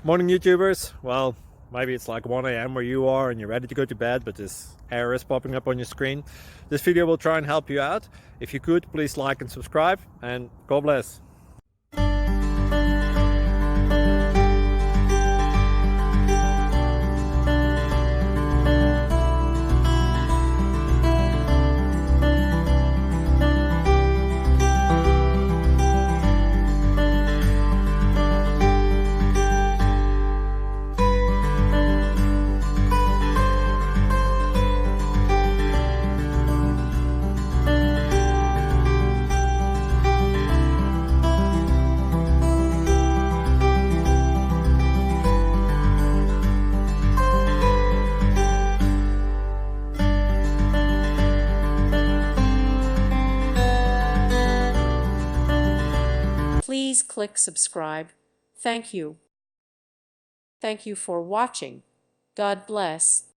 Morning YouTubers. Well, maybe it's like 1 a.m. where you are and you're ready to go to bed, but this error is popping up on your screen. This video will try and help you out. If you could, please like and subscribe, and God bless. Please click subscribe. Thank you. Thank you for watching. God bless.